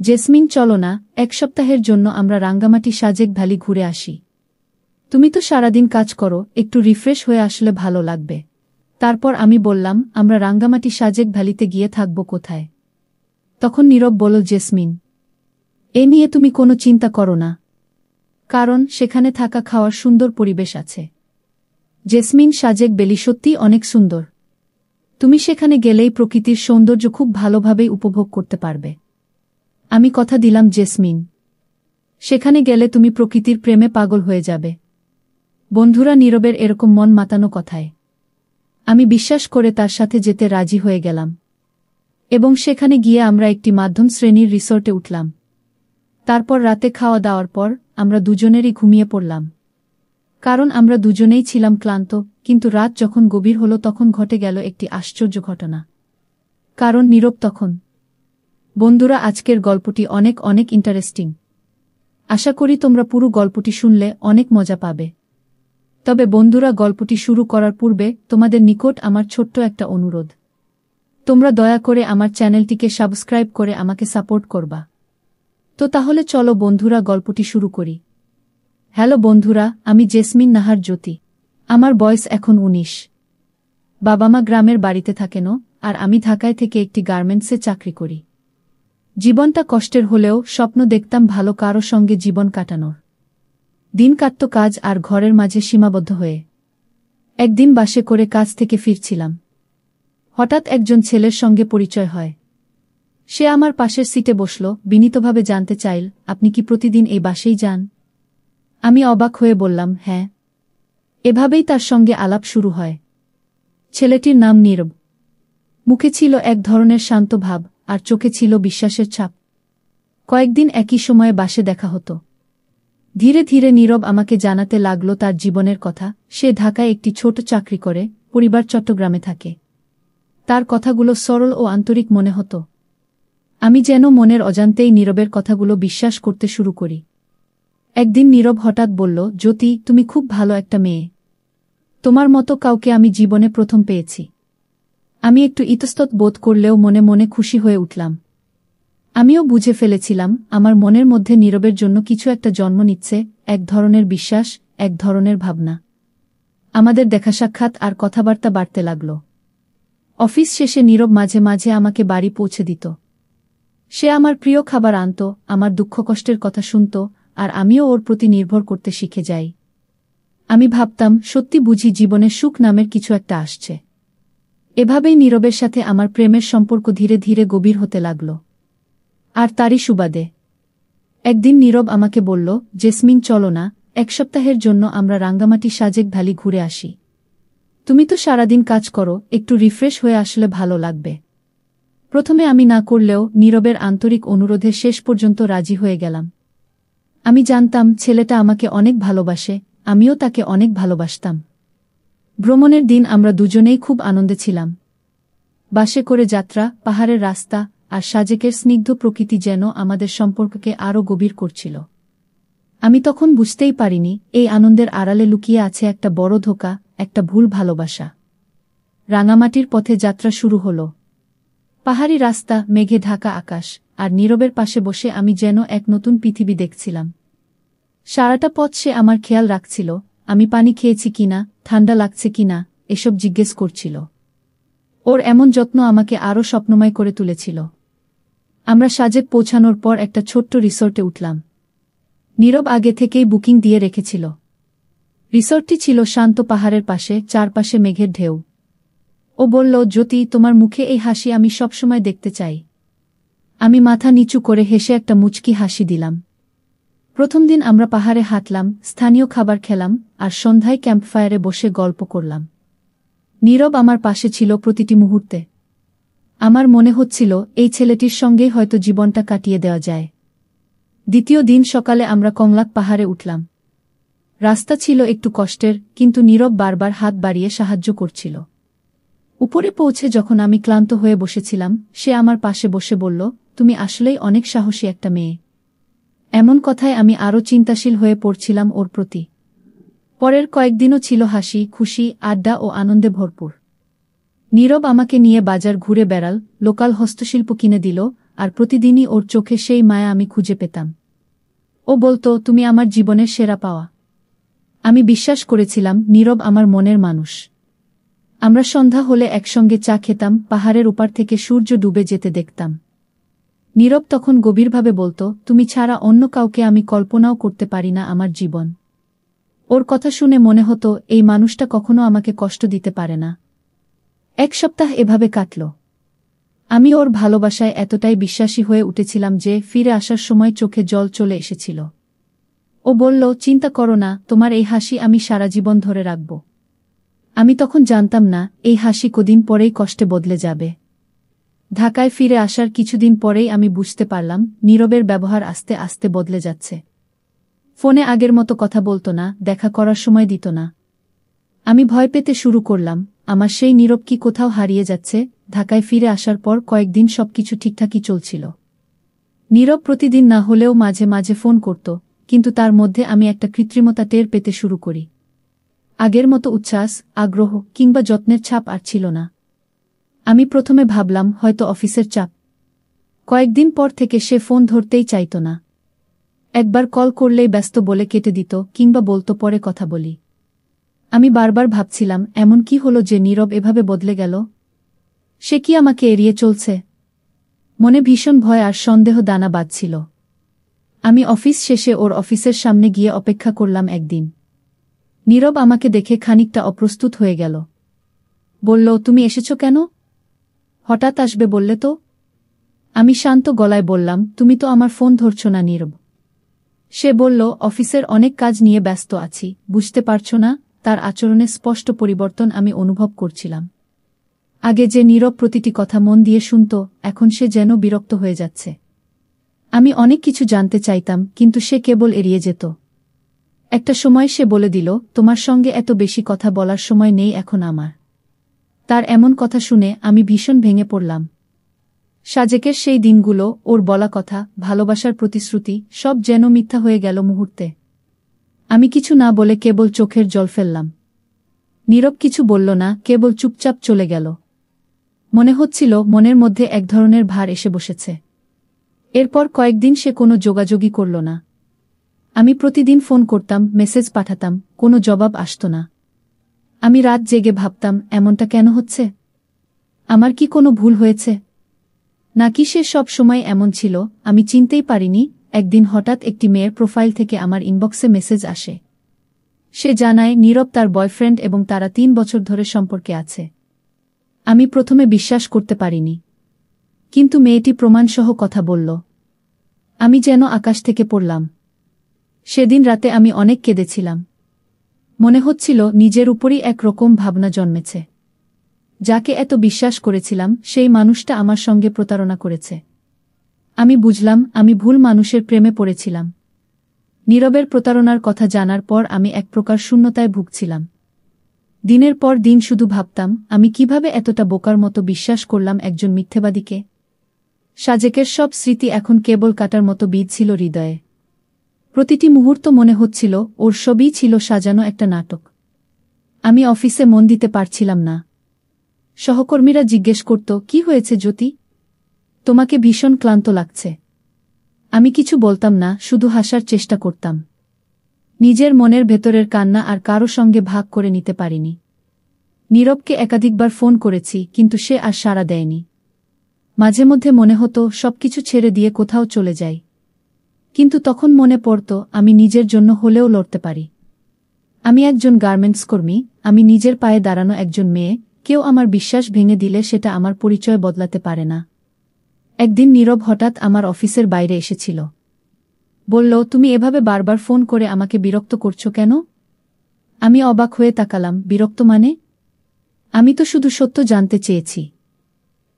Jasmine, চলো না, এক সপ্তাহের জন্য আমরা রাঙ্গামাটি সাজেক ভ্যালি ঘুরে আসি। তুমি তো সারাদিন কাজ করো, একটু রিফ্রেশ হয়ে আসলে ভালো লাগবে। তারপর আমি বললাম, আমরা রাঙ্গামাটি সাজেক ভ্যালিতে গিয়ে থাকব কোথায়? তখন নীরব বলল, জেসমিন, এ নিয়ে তুমি কোনো চিন্তা করো না, কারণ সেখানে থাকা খাওয়ার সুন্দর পরিবেশ আছে। জেসমিন, সাজেক ভ্যালি সত্যিই অনেক সুন্দর। তুমি সেখানে গেলেই প্রকৃতির সৌন্দর্য খুব ভালোভাবেই উপভোগ করতে পারবে। আমি কথা দিলাম জেসমিন, সেখানে গেলে তুমি প্রকৃতির প্রেমে পাগল হয়ে যাবে। বন্ধুরা নীরবের এরকম মন মাতানো কথায় আমি বিশ্বাস করে তার সাথে যেতে রাজি হয়ে গেলাম, এবং সেখানে গিয়ে আমরা একটি মাধ্যম শ্রেণীর রিসোর্টে উঠলাম। তারপর রাতে খাওয়া দাওয়ার পর আমরা দুজনেরই ঘুমিয়ে পড়লাম, কারণ আমরা দুজনেই ছিলাম ক্লান্ত। কিন্তু রাত যখন গভীর হলো তখন ঘটে গেল একটি আশ্চর্য ঘটনা, কারণ নীরব তখন। বন্ধুরা, আজকের গল্পটি অনেক অনেক ইন্টারেস্টিং। আশা করি তোমরা পুরো গল্পটি শুনলে অনেক মজা পাবে। তবে বন্ধুরা, গল্পটি শুরু করার পূর্বে তোমাদের নিকট আমার ছোট্ট একটা অনুরোধ, তোমরা দয়া করে আমার চ্যানেলটিকে সাবস্ক্রাইব করে আমাকে সাপোর্ট করবা। তো তাহলে চলো বন্ধুরা, গল্পটি শুরু করি। হ্যালো বন্ধুরা, আমি জেসমিন নাহার জ্যোতি। আমার বয়স এখন 19। বাবা মা গ্রামের বাড়িতে থাকেন, আর আমি ঢাকায় থেকে একটি গার্মেন্টসে চাকরি করি। জীবনটা কষ্টের হলেও স্বপ্ন দেখতাম ভালো কারো সঙ্গে জীবন কাটানোর। দিন কাটত কাজ আর ঘরের মাঝে সীমাবদ্ধ হয়ে। একদিন বাসে করে কাজ থেকে ফিরছিলাম, হঠাৎ একজন ছেলের সঙ্গে পরিচয় হয়। সে আমার পাশের সিটে বসল, বিনীতভাবে জানতে চাইল, আপনি কি প্রতিদিন এই বাসেই যান? আমি অবাক হয়ে বললাম, হ্যাঁ। এভাবেই তার সঙ্গে আলাপ শুরু হয়। ছেলেটির নাম নীরব। মুখে ছিল এক ধরনের শান্ত ভাব, আর চোখে ছিল বিশ্বাসের ছাপ। কয়েকদিন একই সময়ে বাসে দেখা হতো। ধীরে ধীরে নীরব আমাকে জানাতে লাগল তার জীবনের কথা। সে ঢাকায় একটি ছোট চাকরি করে, পরিবার চট্টগ্রামে থাকে। তার কথাগুলো সরল ও আন্তরিক মনে হতো। আমি যেন মনের অজান্তেই নীরবের কথাগুলো বিশ্বাস করতে শুরু করি। একদিন নীরব হঠাৎ বলল, জ্যোতি, তুমি খুব ভালো একটা মেয়ে। তোমার মতো কাউকে আমি জীবনে প্রথম পেয়েছি। আমি একটু ইতস্তত বোধ করলেও মনে মনে খুশি হয়ে উঠলাম। আমিও বুঝে ফেলেছিলাম আমার মনের মধ্যে নীরবের জন্য কিছু একটা জন্ম নিচ্ছে, এক ধরনের বিশ্বাস, এক ধরনের ভাবনা। আমাদের দেখা সাক্ষাৎ আর কথাবার্তা বাড়তে লাগল। অফিস শেষে নীরব মাঝে মাঝে আমাকে বাড়ি পৌঁছে দিত। সে আমার প্রিয় খাবার আনত, আমার দুঃখ কষ্টের কথা শুনত, আর আমিও ওর প্রতি নির্ভর করতে শিখে যাই। আমি ভাবতাম, সত্যি বুঝি জীবনে সুখ নামের কিছু একটা আসছে। এভাবেই নীরবের সাথে আমার প্রেমের সম্পর্ক ধীরে ধীরে গভীর হতে লাগল। আর তারই সুবাদে একদিন নীরব আমাকে বলল, জেসমিন, চলো না, এক সপ্তাহের জন্য আমরা রাঙ্গামাটি সাজেক ভ্যালি ঘুরে আসি। তুমি তো সারাদিন কাজ করো, একটু রিফ্রেশ হয়ে আসলে ভালো লাগবে। প্রথমে আমি না করলেও নীরবের আন্তরিক অনুরোধে শেষ পর্যন্ত রাজি হয়ে গেলাম। আমি জানতাম ছেলেটা আমাকে অনেক ভালোবাসে, আমিও তাকে অনেক ভালোবাসতাম। ভ্রমণের দিন আমরা দুজনেই খুব আনন্দে ছিলাম। বাসে করে যাত্রা, পাহাড়ের রাস্তা আর সাজেকের স্নিগ্ধ প্রকৃতি যেন আমাদের সম্পর্ককে আরও গভীর করছিল। আমি তখন বুঝতেই পারিনি এই আনন্দের আড়ালে লুকিয়ে আছে একটা বড় ধোঁকা, একটা ভুল ভালোবাসা। রাঙামাটির পথে যাত্রা শুরু হল। পাহাড়ি রাস্তা, মেঘে ঢাকা আকাশ, আর নীরবের পাশে বসে আমি যেন এক নতুন পৃথিবী দেখছিলাম। সারাটা পথ সে আমার খেয়াল রাখছিল, আমি পানি খেয়েছি কিনা, ঠান্ডা লাগছে কিনা, এসব জিজ্ঞেস করছিল। ওর এমন যত্ন আমাকে আরও স্বপ্নময় করে তুলেছিল। আমরা সাজেক পৌঁছানোর পর একটা ছোট্ট রিসোর্টে উঠলাম। নীরব আগে থেকেই বুকিং দিয়ে রেখেছিল। রিসোর্টটি ছিল শান্ত পাহাড়ের পাশে, চারপাশে মেঘের ঢেউ। ও বলল, জ্যোতি, তোমার মুখে এই হাসি আমি সবসময় দেখতে চাই। আমি মাথা নিচু করে হেসে একটা মুচকি হাসি দিলাম। প্রথম দিন আমরা পাহাড়ে হাঁটলাম, স্থানীয় খাবার খেলাম, আর সন্ধ্যায় ক্যাম্পফায়ারে বসে গল্প করলাম। নীরব আমার পাশে ছিল প্রতিটি মুহূর্তে। আমার মনে হচ্ছিল এই ছেলেটির সঙ্গেই হয়তো জীবনটা কাটিয়ে দেওয়া যায়। দ্বিতীয় দিন সকালে আমরা কংলাক পাহাড়ে উঠলাম। রাস্তা ছিল একটু কষ্টের, কিন্তু নীরব বারবার হাত বাড়িয়ে সাহায্য করছিল। উপরে পৌঁছে যখন আমি ক্লান্ত হয়ে বসেছিলাম, সে আমার পাশে বসে বলল, তুমি আসলেই অনেক সাহসী একটা মেয়ে। এমন কথায় আমি আরও চিন্তাশীল হয়ে পড়ছিলাম ওর প্রতি। পরের কয়েকদিনও ছিল হাসি, খুশি, আড্ডা ও আনন্দে ভরপুর। নীরব আমাকে নিয়ে বাজার ঘুরে বেড়াল, লোকাল হস্তশিল্প কিনে দিল, আর প্রতিদিনই ওর চোখে সেই মায়া আমি খুঁজে পেতাম। ও বলতো, তুমি আমার জীবনের সেরা পাওয়া। আমি বিশ্বাস করেছিলাম নীরব আমার মনের মানুষ। আমরা সন্ধ্যা হলে একসঙ্গে চা খেতাম, পাহাড়ের ওপার থেকে সূর্য ডুবে যেতে দেখতাম। নীরব তখন গভীরভাবে বলতো, তুমি ছাড়া অন্য কাউকে আমি কল্পনাও করতে পারি না আমার জীবন। ওর কথা শুনে মনে হতো এই মানুষটা কখনো আমাকে কষ্ট দিতে পারে না। 1 সপ্তাহ এভাবে কাটল। আমি ওর ভালোবাসায় এতটাই বিশ্বাসী হয়ে উঠেছিলাম যে ফিরে আসার সময় চোখে জল চলে এসেছিল। ও বলল, চিন্তা করো না, তোমার এই হাসি আমি সারা জীবন ধরে রাখব। আমি তখন জানতাম না এই হাসি কদিন পরেই কষ্টে বদলে যাবে। ঢাকায় ফিরে আসার কিছুদিন পরেই আমি বুঝতে পারলাম নীরবের ব্যবহার আস্তে আস্তে বদলে যাচ্ছে। ফোনে আগের মতো কথা বলতো না, দেখা করার সময় দিত না। আমি ভয় পেতে শুরু করলাম, আমার সেই নীরব কি কোথাও হারিয়ে যাচ্ছে। ঢাকায় ফিরে আসার পর কয়েকদিন সবকিছু ঠিকঠাকই চলছিল। নীরব প্রতিদিন না হলেও মাঝে মাঝে ফোন করত, কিন্তু তার মধ্যে আমি একটা কৃত্রিমতা টের পেতে শুরু করি। আগের মতো উচ্ছ্বাস, আগ্রহ কিংবা যত্নের ছাপ আর ছিল না। আমি প্রথমে ভাবলাম হয়তো অফিসের চাপ। কয়েকদিন পর থেকে সে ফোন ধরতেই চাইত না। একবার কল করলেই ব্যস্ত বলে কেটে দিত কিংবা বলতো পরে কথা বলি। আমি বারবার ভাবছিলাম এমন কি হলো যে নীরব এভাবে বদলে গেল? সে কি আমাকে এড়িয়ে চলছে? মনে ভীষণ ভয় আর সন্দেহ দানা বাঁধছিল। আমি অফিস শেষে ওর অফিসের সামনে গিয়ে অপেক্ষা করলাম একদিন। নীরব আমাকে দেখে খানিকটা অপ্রস্তুত হয়ে গেল। বলল, তুমি এসেছ কেন? হঠাৎ আসবে বললে তো? আমি শান্ত গলায় বললাম, তুমি তো আমার ফোন ধরছ না নীরব। সে বলল, অফিসের অনেক কাজ নিয়ে ব্যস্ত আছি, বুঝতে পারছ না? তার আচরণে স্পষ্ট পরিবর্তন আমি অনুভব করছিলাম। আগে যে নীরব প্রতিটি কথা মন দিয়ে শুনত, এখন সে যেন বিরক্ত হয়ে যাচ্ছে। আমি অনেক কিছু জানতে চাইতাম, কিন্তু সে কেবল এড়িয়ে যেত। একটা সময় সে বলে দিল, তোমার সঙ্গে এত বেশি কথা বলার সময় নেই এখন আমার। তার এমন কথা শুনে আমি ভীষণ ভেঙে পড়লাম। সাজেকের সেই দিনগুলো, ওর বলা কথা, ভালোবাসার প্রতিশ্রুতি, সব যেন মিথ্যা হয়ে গেল মুহূর্তে। আমি কিছু না বলে কেবল চোখের জল ফেললাম। নীরব কিছু বলল না, কেবল চুপচাপ চলে গেল। মনে হচ্ছিল মনের মধ্যে এক ধরনের ভার এসে বসেছে। এরপর কয়েকদিন সে কোনো যোগাযোগই করল না। আমি প্রতিদিন ফোন করতাম, মেসেজ পাঠাতাম, কোনো জবাব আসত না। আমি রাত জেগে ভাবতাম, এমনটা কেন হচ্ছে? আমার কি কোনো ভুল হয়েছে? নাকি সে সব সময় এমন ছিল, আমি চিনতেই পারিনি। একদিন হঠাৎ একটি মেয়ের প্রোফাইল থেকে আমার ইনবক্সে মেসেজ আসে। সে জানায় নীরব তার বয়ফ্রেন্ড এবং তারা 3 বছর ধরে সম্পর্কে আছে। আমি প্রথমে বিশ্বাস করতে পারিনি, কিন্তু মেয়েটি প্রমাণসহ কথা বলল। আমি যেন আকাশ থেকে পড়লাম। সেদিন রাতে আমি অনেক কেঁদেছিলাম। মনে হচ্ছিল নিজের উপরই একরকম ভাবনা জন্মেছে। যাকে এত বিশ্বাস করেছিলাম সেই মানুষটা আমার সঙ্গে প্রতারণা করেছে। আমি বুঝলাম আমি ভুল মানুষের প্রেমে পড়েছিলাম। নীরবের প্রতারণার কথা জানার পর আমি এক প্রকার শূন্যতায় ভুগছিলাম। দিনের পর দিন শুধু ভাবতাম, আমি কিভাবে এতটা বোকার মতো বিশ্বাস করলাম একজন মিথ্যেবাদীকে। সাজেকের সব স্মৃতি এখন কেবল কাটার মতো বিঁধছিল হৃদয়ে। প্রতিটি মুহূর্ত মনে হচ্ছিল ওর সবই ছিল সাজানো একটা নাটক। আমি অফিসে মন দিতে পারছিলাম না। সহকর্মীরা জিজ্ঞেস করত, কি হয়েছে জ্যোতি? তোমাকে ভীষণ ক্লান্ত লাগছে। আমি কিছু বলতাম না, শুধু হাসার চেষ্টা করতাম। নিজের মনের ভেতরের কান্না আর কারো সঙ্গে ভাগ করে নিতে পারিনি। নীরবকে একাধিকবার ফোন করেছি, কিন্তু সে আর সাড়া দেয়নি। মাঝে মধ্যে মনে হতো সবকিছু ছেড়ে দিয়ে কোথাও চলে যাই। কিন্তু তখন মনে পড়ত আমি নিজের জন্য হলেও লড়তে পারি। আমি একজন গার্মেন্টস কর্মী, আমি নিজের পায়ে দাঁড়ানো একজন মেয়ে। কেউ আমার বিশ্বাস ভেঙে দিলে সেটা আমার পরিচয় বদলাতে পারে না। একদিন নীরব হঠাৎ আমার অফিসের বাইরে এসেছিল। বলল, তুমি এভাবে বারবার ফোন করে আমাকে বিরক্ত করছো কেন? আমি অবাক হয়ে তাকালাম, বিরক্ত মানে? আমি তো শুধু সত্য জানতে চেয়েছি।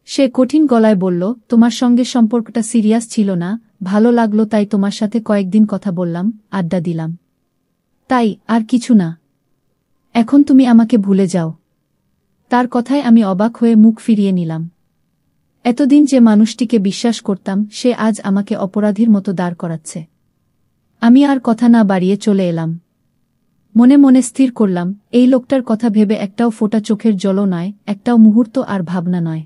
সে কঠিন গলায় বলল, তোমার সঙ্গে সম্পর্কটা সিরিয়াস ছিল না, ভালো লাগলো তাই তোমার সাথে কয়েকদিন কথা বললাম, আড্ডা দিলাম। তাই, আর কিছু না। এখন তুমি আমাকে ভুলে যাও। তার কথায় আমি অবাক হয়ে মুখ ফিরিয়ে নিলাম। এতদিন যে মানুষটিকে বিশ্বাস করতাম সে আজ আমাকে অপরাধীর মতো দাঁড় করাচ্ছে। আমি আর কথা না বাড়িয়ে চলে এলাম। মনে মনে স্থির করলাম, এই লোকটার কথা ভেবে একটাও ফোঁটা চোখের জলও নয়, একটাও মুহূর্ত আর ভাবনা নয়।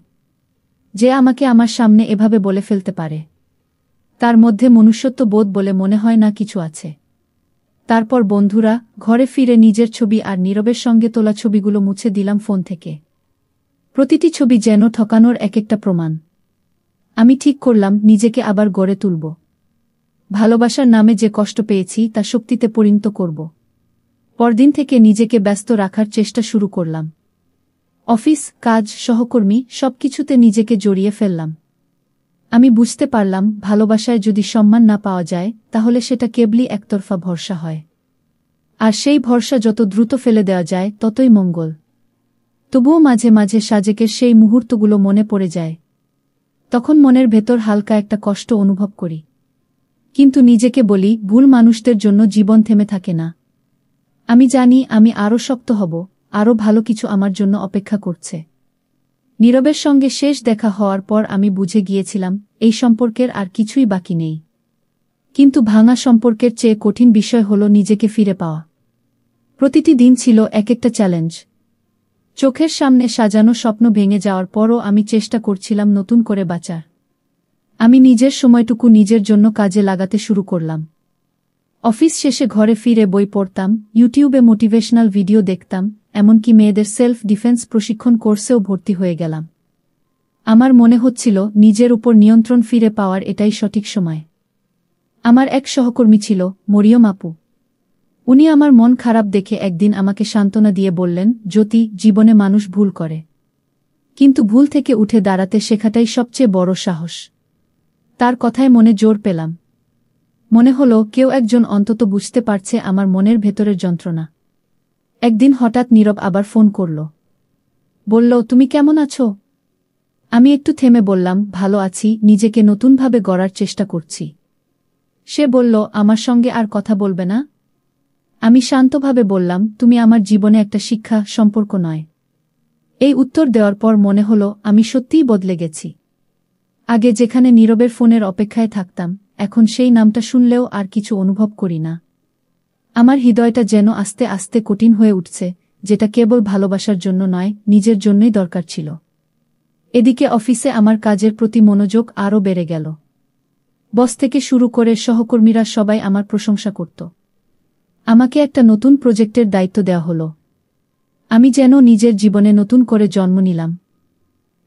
যে আমাকে আমার সামনে এভাবে বলে ফেলতে পারে? তার মধ্যে মনুষ্যত্ব বোধ বলে মনে হয় না কিছু আছে। তারপর বন্ধুরা, ঘরে ফিরে নিজের ছবি আর নীরবের সঙ্গে তোলা ছবিগুলো মুছে দিলাম ফোন থেকে। প্রতিটি ছবি যেন ঠকানোর এক একটা প্রমাণ। আমি ঠিক করলাম নিজেকে আবার গড়ে তুলব। ভালোবাসার নামে যে কষ্ট পেয়েছি তা শক্তিতে পরিণত করব। পরদিন থেকে নিজেকে ব্যস্ত রাখার চেষ্টা শুরু করলাম। অফিস, কাজ, সহকর্মী সবকিছুতে নিজেকে জড়িয়ে ফেললাম। আমি বুঝতে পারলাম ভালোবাসায় যদি সম্মান না পাওয়া যায় তাহলে সেটা কেবলই একতরফা ভরসা হয়। আর সেই ভরসা যত দ্রুত ফেলে দেওয়া যায় ততই মঙ্গল। তবুও মাঝে মাঝে সাজেকের সেই মুহূর্তগুলো মনে পড়ে যায়। তখন মনের ভেতর হালকা একটা কষ্ট অনুভব করি। কিন্তু নিজেকে বলি, ভুল মানুষদের জন্য জীবন থেমে থাকে না। আমি জানি আমি আরও শক্ত হব, আরও ভালো কিছু আমার জন্য অপেক্ষা করছে। নীরবের সঙ্গে শেষ দেখা হওয়ার পর আমি বুঝে গিয়েছিলাম এই সম্পর্কের আর কিছুই বাকি নেই। কিন্তু ভাঙা সম্পর্কের চেয়ে কঠিন বিষয় হল নিজেকে ফিরে পাওয়া। প্রতিটি দিন ছিল এক একটা চ্যালেঞ্জ। চোখের সামনে সাজানো স্বপ্ন ভেঙে যাওয়ার পরও আমি চেষ্টা করছিলাম নতুন করে বাঁচার। আমি নিজের সময়টুকু নিজের জন্য কাজে লাগাতে শুরু করলাম। অফিস শেষে ঘরে ফিরে বই পড়তাম, ইউটিউবে মোটিভেশনাল ভিডিও দেখতাম, এমনকি মেয়েদের সেলফ ডিফেন্স প্রশিক্ষণ কোর্সেও ভর্তি হয়ে গেলাম। আমার মনে হচ্ছিল নিজের উপর নিয়ন্ত্রণ ফিরে পাওয়ার এটাই সঠিক সময়। আমার এক সহকর্মী ছিল, মরিয়ম আপু। উনি আমার মন খারাপ দেখে একদিন আমাকে সান্ত্বনা দিয়ে বললেন, জ্যোতি, জীবনে মানুষ ভুল করে, কিন্তু ভুল থেকে উঠে দাঁড়াতে শেখাটাই সবচেয়ে বড় সাহস। তার কথায় মনে জোর পেলাম। মনে হলো কেউ একজন অন্তত বুঝতে পারছে আমার মনের ভেতরের যন্ত্রণা। একদিন হঠাৎ নীরব আবার ফোন করল। বলল, তুমি কেমন আছো? আমি একটু থেমে বললাম, ভালো আছি, নিজেকে নতুনভাবে গড়ার চেষ্টা করছি। সে বলল, আমার সঙ্গে আর কথা বলবে না? আমি শান্তভাবে বললাম, তুমি আমার জীবনে একটা শিক্ষা, সম্পর্ক নয়। এই উত্তর দেওয়ার পর মনে হলো আমি সত্যিই বদলে গেছি। আগে যেখানে নীরবের ফোনের অপেক্ষায় থাকতাম, এখন সেই নামটা শুনলেও আর কিছু অনুভব করি না। আমার হৃদয়টা যেন আস্তে আস্তে কঠিন হয়ে উঠছে, যেটা কেবল ভালোবাসার জন্য নয়, নিজের জন্যই দরকার ছিল। এদিকে অফিসে আমার কাজের প্রতি মনোযোগ আরও বেড়ে গেল। বস থেকে শুরু করে সহকর্মীরা সবাই আমার প্রশংসা করত। আমাকে একটা নতুন প্রজেক্টের দায়িত্ব দেওয়া হলো। আমি যেন নিজের জীবনে নতুন করে জন্ম নিলাম।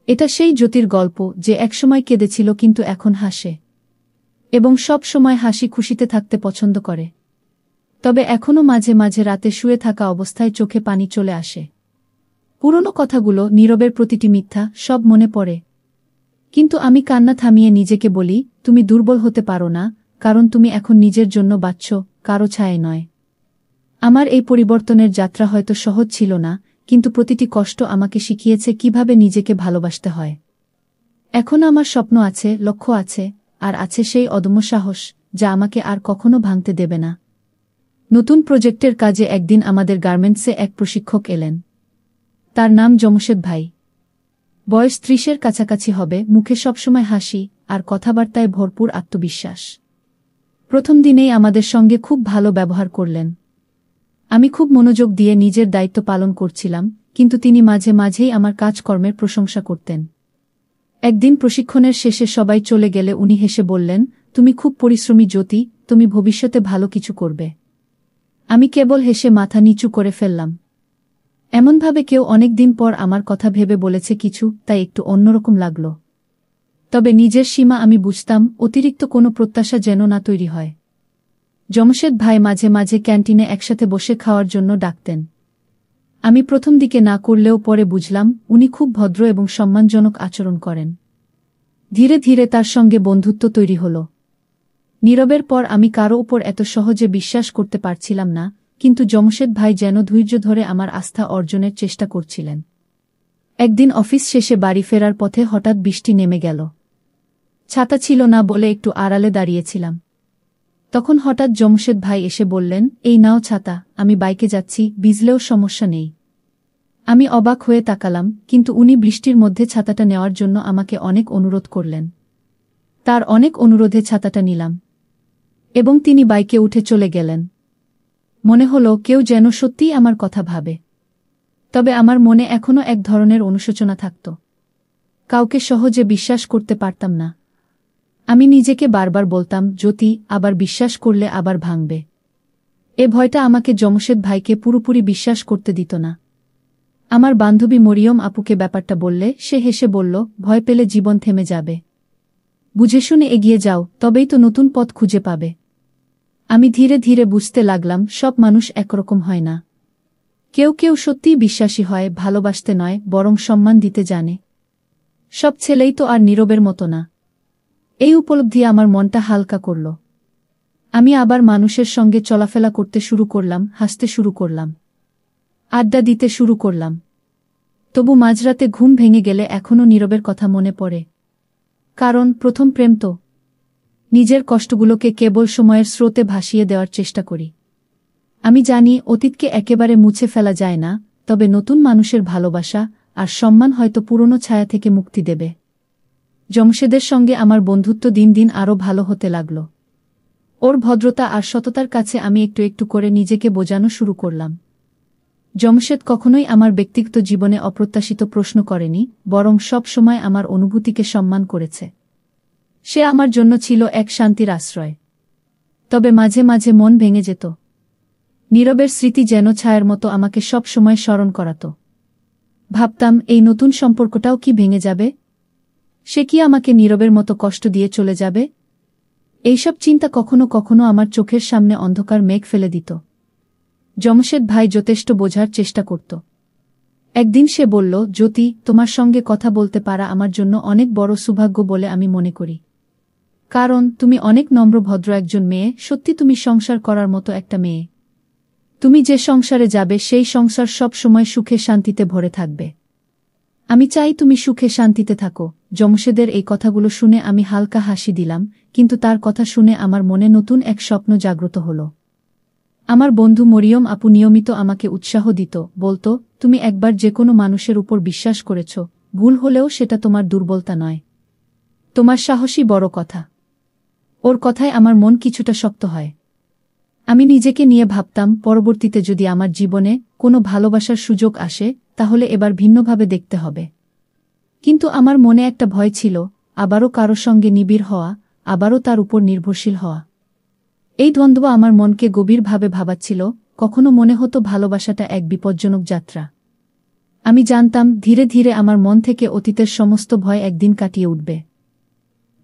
এটা সেই জ্যোতির গল্প যে একসময় কেঁদেছিল কিন্তু এখন হাসে, এবং সব সময় হাসি খুশিতে থাকতে পছন্দ করে। তবে এখনও মাঝে মাঝে রাতে শুয়ে থাকা অবস্থায় চোখে পানি চলে আসে। পুরনো কথাগুলো, নীরবের প্রতিটি মিথ্যা, সব মনে পড়ে। কিন্তু আমি কান্না থামিয়ে নিজেকে বলি, তুমি দুর্বল হতে পারো না, কারণ তুমি এখন নিজের জন্য বাঁচছ, কারো ছায়ায় নয়। আমার এই পরিবর্তনের যাত্রা হয়তো সহজ ছিল না, কিন্তু প্রতিটি কষ্ট আমাকে শিখিয়েছে কিভাবে নিজেকে ভালোবাসতে হয়। এখন আমার স্বপ্ন আছে, লক্ষ্য আছে, আর আছে সেই অদম্য সাহস যা আমাকে আর কখনো ভাঙতে দেবে না। নতুন প্রজেক্টের কাজে একদিন আমাদের গার্মেন্টসে এক প্রশিক্ষক এলেন। তার নাম জমশেদ ভাই। বয়স ৩০-এর কাছাকাছি হবে, মুখে সবসময় হাসি আর কথাবার্তায় ভরপুর আত্মবিশ্বাস। প্রথম দিনেই আমাদের সঙ্গে খুব ভালো ব্যবহার করলেন। আমি খুব মনোযোগ দিয়ে নিজের দায়িত্ব পালন করছিলাম, কিন্তু তিনি মাঝে মাঝেই আমার কাজকর্মের প্রশংসা করতেন। একদিন প্রশিক্ষণের শেষে সবাই চলে গেলে উনি হেসে বললেন, তুমি খুব পরিশ্রমী জ্যোতি, তুমি ভবিষ্যতে ভালো কিছু করবে। আমি কেবল হেসে মাথা নিচু করে ফেললাম। এমনভাবে কেউ অনেক দিন পর আমার কথা ভেবে বলেছে কিছু, তাই একটু অন্যরকম লাগল। তবে নিজের সীমা আমি বুঝতাম, অতিরিক্ত কোনো প্রত্যাশা যেন না তৈরি হয়। জমশেদ ভাই মাঝে মাঝে ক্যান্টিনে একসাথে বসে খাওয়ার জন্য ডাকতেন। আমি প্রথম দিকে না করলেও পরে বুঝলাম উনি খুব ভদ্র এবং সম্মানজনক আচরণ করেন। ধীরে ধীরে তার সঙ্গে বন্ধুত্ব তৈরি হল। নীরবের পর আমি কারো উপর এত সহজে বিশ্বাস করতে পারছিলাম না, কিন্তু জমশেদ ভাই যেন ধৈর্য ধরে আমার আস্থা অর্জনের চেষ্টা করছিলেন। একদিন অফিস শেষে বাড়ি ফেরার পথে হঠাৎ বৃষ্টি নেমে গেল। ছাতা ছিল না বলে একটু আড়ালে দাঁড়িয়েছিলাম। তখন হঠাৎ জমশেদ ভাই এসে বললেন, এই নাও ছাতা, আমি বাইকে যাচ্ছি, ভিজলেও সমস্যা নেই। আমি অবাক হয়ে তাকালাম, কিন্তু উনি বৃষ্টির মধ্যে ছাতাটা নেওয়ার জন্য আমাকে অনেক অনুরোধ করলেন। তার অনেক অনুরোধে ছাতাটা নিলাম, এবং তিনি বাইকে উঠে চলে গেলেন। মনে হলো কেউ যেন সত্যিই আমার কথা ভাবে। তবে আমার মনে এখনও এক ধরনের অনুশোচনা থাকত। কাউকে সহজে বিশ্বাস করতে পারতাম না। আমি নিজেকে বারবার বলতাম, জ্যোতি, আবার বিশ্বাস করলে আবার ভাঙবে। এ ভয়টা আমাকে জমশেদ ভাইকে পুরোপুরি বিশ্বাস করতে দিত না। আমার বান্ধবী মরিয়ম আপুকে ব্যাপারটা বললে সে হেসে বলল, ভয় পেলে জীবন থেমে যাবে। বুঝে শুনে এগিয়ে যাও, তবেই তো নতুন পথ খুঁজে পাবে। আমি ধীরে ধীরে বুঝতে লাগলাম, সব মানুষ একরকম হয় না। কেউ কেউ সত্যিই বিশ্বাসী হয়, ভালোবাসতে নয় বরং সম্মান দিতে জানে। সব ছেলেই তো আর নীরবের মতো না। এই উপলব্ধি আমার মনটা হালকা করল। আমি আবার মানুষের সঙ্গে চলাফেরা করতে শুরু করলাম, হাসতে শুরু করলাম, আড্ডা দিতে শুরু করলাম। তবু মাঝরাতে ঘুম ভেঙে গেলে এখনও নীরবের কথা মনে পড়ে। কারণ প্রথম প্রেম তো। নিজের কষ্টগুলোকে কেবল সময়ের স্রোতে ভাসিয়ে দেওয়ার চেষ্টা করি। আমি জানি অতীতকে একেবারে মুছে ফেলা যায় না, তবে নতুন মানুষের ভালোবাসা আর সম্মান হয়তো পুরনো ছায়া থেকে মুক্তি দেবে। জমশেদের সঙ্গে আমার বন্ধুত্ব দিন দিন আরও ভালো হতে লাগল। ওর ভদ্রতা আর সততার কাছে আমি একটু একটু করে নিজেকে বোঝানো শুরু করলাম। জমশেদ কখনোই আমার ব্যক্তিগত জীবনে অপ্রত্যাশিত প্রশ্ন করেনি, বরং সব সময় আমার অনুভূতিকে সম্মান করেছে। সে আমার জন্য ছিল এক শান্তির আশ্রয়। তবে মাঝে মাঝে মন ভেঙে যেত। নীরবের স্মৃতি যেন ছায়ার মতো আমাকে সব সময় স্মরণ করাত। ভাবতাম, এই নতুন সম্পর্কটাও কি ভেঙে যাবে? সে কি আমাকে নীরবের মতো কষ্ট দিয়ে চলে যাবে? এইসব চিন্তা কখনো কখনো আমার চোখের সামনে অন্ধকার মেঘ ফেলে দিত। জমশেদ ভাই যথেষ্ট বোঝার চেষ্টা করত। একদিন সে বলল, জ্যোতি, তোমার সঙ্গে কথা বলতে পারা আমার জন্য অনেক বড় সৌভাগ্য বলে আমি মনে করি। কারণ তুমি অনেক নম্র ভদ্র একজন মেয়ে, সত্যি তুমি সংসার করার মতো একটা মেয়ে। তুমি যে সংসারে যাবে সেই সংসার সব সময় সুখে শান্তিতে ভরে থাকবে। আমি চাই তুমি সুখে শান্তিতে থাকো। জমশেদের এই কথাগুলো শুনে আমি হালকা হাসি দিলাম, কিন্তু তার কথা শুনে আমার মনে নতুন এক স্বপ্ন জাগ্রত হল। আমার বন্ধু মরিয়ম আপু নিয়মিত আমাকে উৎসাহ দিত, বলতো, তুমি একবার যে কোনো মানুষের উপর বিশ্বাস করেছ, ভুল হলেও সেটা তোমার দুর্বলতা নয়, তোমার সাহসী বড় কথা। ওর কথায় আমার মন কিছুটা শক্ত হয়। আমি নিজেকে নিয়ে ভাবতাম, পরবর্তীতে যদি আমার জীবনে কোনো ভালোবাসার সুযোগ আসে, তাহলে এবার ভিন্নভাবে দেখতে হবে। কিন্তু আমার মনে একটা ভয় ছিল, আবারও কারো সঙ্গে নিবিড় হওয়া, আবারও তার উপর নির্ভরশীল হওয়া। এই দ্বন্দ্ব আমার মনকে গভীরভাবে ভাবাচ্ছিল। কখনো মনে হতো ভালোবাসাটা এক বিপজ্জনক যাত্রা। আমি জানতাম ধীরে ধীরে আমার মন থেকে অতীতের সমস্ত ভয় একদিন কাটিয়ে উঠবে।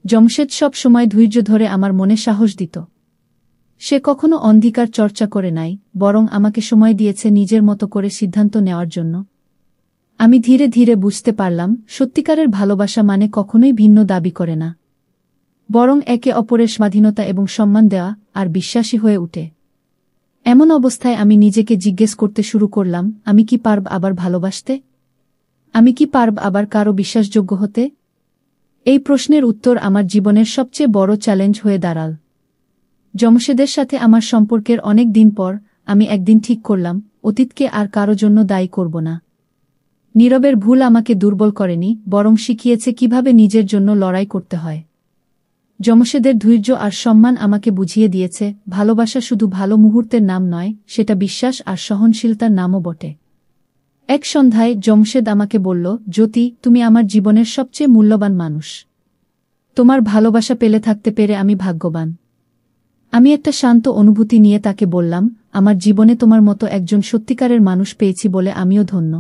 জমশেদ সব সময় ধৈর্য ধরে আমার মনে সাহস দিত। সে কখনো অন্ধকার চর্চা করে নাই, বরং আমাকে সময় দিয়েছে নিজের মতো করে সিদ্ধান্ত নেওয়ার জন্য। আমি ধীরে ধীরে বুঝতে পারলাম, সত্যিকারের ভালোবাসা মানে কখনোই ভিন্ন দাবি করে না, বরং একে অপরের স্বাধীনতা এবং সম্মান দেওয়া আর বিশ্বাসী হয়ে উঠে। এমন অবস্থায় আমি নিজেকে জিজ্ঞেস করতে শুরু করলাম, আমি কি পারব আবার ভালোবাসতে? আমি কি পারব আবার কারো বিশ্বাসযোগ্য হতে? এই প্রশ্নের উত্তর আমার জীবনের সবচেয়ে বড় চ্যালেঞ্জ হয়ে দাঁড়াল। জমশেদের সাথে আমার সম্পর্কের অনেক দিন পর আমি একদিন ঠিক করলাম, অতীতকে আর কারো জন্য দায়ী করব না। নীরবের ভুল আমাকে দুর্বল করেনি, বরং শিখিয়েছে কিভাবে নিজের জন্য লড়াই করতে হয়। জমশেদের ধৈর্য আর সম্মান আমাকে বুঝিয়ে দিয়েছে, ভালোবাসা শুধু ভালো মুহূর্তের নাম নয়, সেটা বিশ্বাস আর সহনশীলতার নামও বটে। এক সন্ধ্যায় জমশেদ আমাকে বলল, জ্যোতি, তুমি আমার জীবনের সবচেয়ে মূল্যবান মানুষ। তোমার ভালোবাসা পেলে থাকতে পেরে আমি ভাগ্যবান। আমি একটা শান্ত অনুভূতি নিয়ে তাকে বললাম, আমার জীবনে তোমার মতো একজন সত্যিকারের মানুষ পেয়েছি বলে আমিও ধন্য।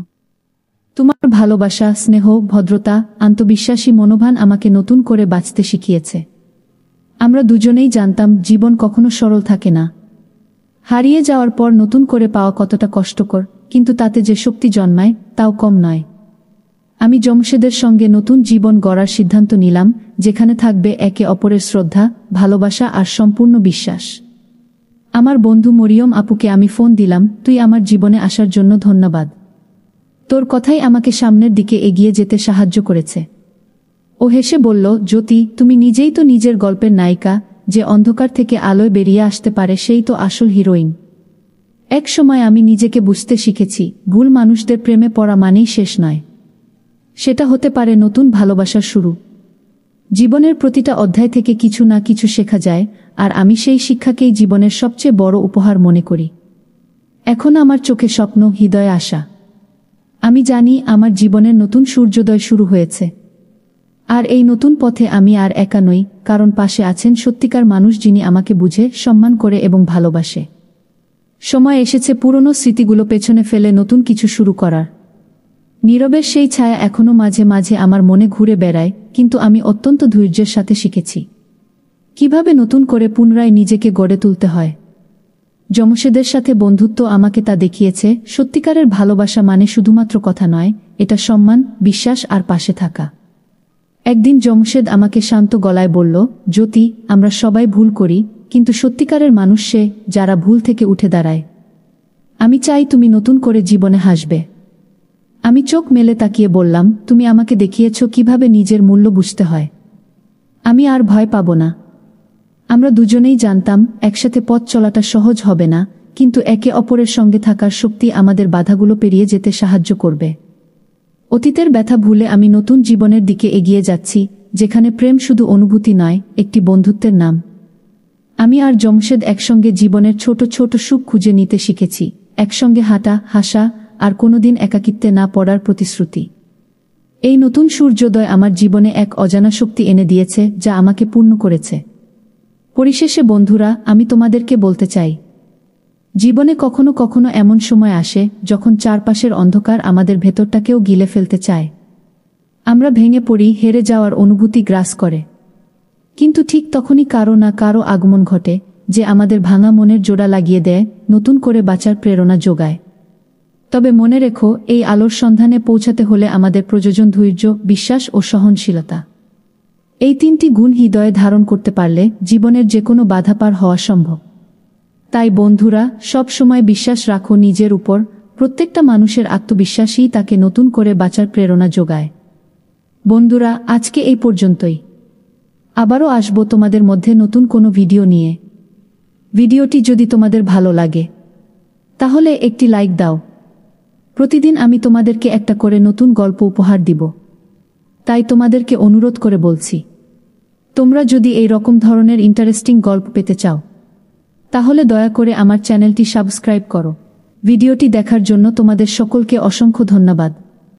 তোমার ভালোবাসা, স্নেহ, ভদ্রতা, আত্মবিশ্বাসী মনোভাব আমাকে নতুন করে বাঁচতে শিখিয়েছে। আমরা দুজনেই জানতাম জীবন কখনো সরল থাকে না। হারিয়ে যাওয়ার পর নতুন করে পাওয়া কতটা কষ্টকর, কিন্তু তাতে যে শক্তি জন্মায় তাও কম নয়। আমি জমশেদের সঙ্গে নতুন জীবন গড়ার সিদ্ধান্ত নিলাম, যেখানে থাকবে একে অপরের শ্রদ্ধা, ভালোবাসা আর সম্পূর্ণ বিশ্বাস। আমার বন্ধু মরিয়ম আপুকে আমি ফোন দিলাম, তুই আমার জীবনে আসার জন্য ধন্যবাদ। তোর কথাই আমাকে সামনের দিকে এগিয়ে যেতে সাহায্য করেছে। ও হেসে বলল, জ্যোতি, তুমি নিজেই তো নিজের গল্পের নায়িকা, যে অন্ধকার থেকে আলোয় বেরিয়ে আসতে পারে সেই তো আসল হিরোইন। এক সময় আমি নিজেকে বুঝতে শিখেছি, ভুল মানুষদের প্রেমে পড়া মানেই শেষ নয়, সেটা হতে পারে নতুন ভালোবাসার শুরু। জীবনের প্রতিটা অধ্যায় থেকে কিছু না কিছু শেখা যায়, আর আমি সেই শিক্ষাকেই জীবনের সবচেয়ে বড় উপহার মনে করি। এখন আমার চোখে স্বপ্ন, হৃদয়ে আশা। আমি জানি আমার জীবনের নতুন সূর্যোদয় শুরু হয়েছে। আর এই নতুন পথে আমি আর একা নই, কারণ পাশে আছেন সত্যিকার মানুষ যিনি আমাকে বুঝে, সম্মান করে এবং ভালোবাসে। সময় এসেছে পুরনো স্মৃতিগুলো পেছনে ফেলে নতুন কিছু শুরু করার। নীরবের সেই ছায়া এখনো মাঝে মাঝে আমার মনে ঘুরে বেড়ায়, কিন্তু আমি অত্যন্ত ধৈর্যের সাথে শিখেছি কিভাবে নতুন করে পুনরায় নিজেকে গড়ে তুলতে হয়। জমশেদের সাথে বন্ধুত্ব আমাকে তা দেখিয়েছে, সত্যিকারের ভালোবাসা মানে শুধুমাত্র কথা নয়, এটা সম্মান, বিশ্বাস আর পাশে থাকা। একদিন জমশেদ আমাকে শান্ত গলায় বলল, জ্যোতি, আমরা সবাই ভুল করি, কিন্তু সত্যিকারের মানুষ সে যারা ভুল থেকে উঠে দাঁড়ায়। আমি চাই তুমি নতুন করে জীবনে হাসবে। আমি চোখ মেলে তাকিয়ে বললাম, তুমি আমাকে দেখিয়েছ কিভাবে নিজের মূল্য বুঝতে হয়। আমি আর ভয় পাব না। আমরা দুজনেই জানতাম একসাথে পথ চলাটা সহজ হবে না, কিন্তু একে অপরের সঙ্গে থাকার শক্তি আমাদের বাধাগুলো পেরিয়ে যেতে সাহায্য করবে। অতীতের ব্যথা ভুলে আমি নতুন জীবনের দিকে এগিয়ে যাচ্ছি, যেখানে প্রেম শুধু অনুভূতি নয়, একটি বন্ধুত্বের নাম। আমি আর জমশেদ একসঙ্গে জীবনের ছোট ছোট সুখ খুঁজে নিতে শিখেছি, একসঙ্গে হাঁটা, হাসা আর কোনোদিন একাকিত্বে না পড়ার প্রতিশ্রুতি। এই নতুন সূর্যোদয় আমার জীবনে এক অজানা শক্তি এনে দিয়েছে, যা আমাকে পূর্ণ করেছে। পরিশেষে বন্ধুরা, আমি তোমাদেরকে বলতে চাই, জীবনে কখনো কখনো এমন সময় আসে যখন চারপাশের অন্ধকার আমাদের ভেতরটাকেও গিলে ফেলতে চায়। আমরা ভেঙে পড়ি, হেরে যাওয়ার অনুভূতি গ্রাস করে। কিন্তু ঠিক তখনই কারো না কারো আগমন ঘটে, যে আমাদের ভাঙা মনের জোড়া লাগিয়ে দেয়, নতুন করে বাঁচার প্রেরণা যোগায়। তবে মনে রেখো, এই আলোর সন্ধানে পৌঁছাতে হলে আমাদের প্রয়োজন ধৈর্য, বিশ্বাস ও সহনশীলতা। এই তিনটি গুণ হৃদয়ে ধারণ করতে পারলে জীবনের যে কোনো বাধা পার হওয়া সম্ভব। তাই বন্ধুরা, সব সময় বিশ্বাস রাখো নিজের উপর। প্রত্যেকটা মানুষের আত্মবিশ্বাসই তাকে নতুন করে বাঁচার প্রেরণা যোগায়। বন্ধুরা, আজকে এই পর্যন্তই। আবারও আসব তোমাদের মধ্যে নতুন কোনো ভিডিও নিয়ে। ভিডিওটি যদি তোমাদের ভালো লাগে তাহলে একটি লাইক দাও। প্রতিদিন আমি তোমাদেরকে একটা করে নতুন গল্প উপহার দিব। তাই তোমাদেরকে অনুরোধ করে বলছি, তোমরা যদি এই রকম ধরনের ইন্টারেস্টিং গল্প পেতে চাও তাহলে দয়া করে আমার চ্যানেলটি সাবস্ক্রাইব করো। ভিডিওটি দেখার জন্য তোমাদের সকলকে অসংখ্য ধন্যবাদ।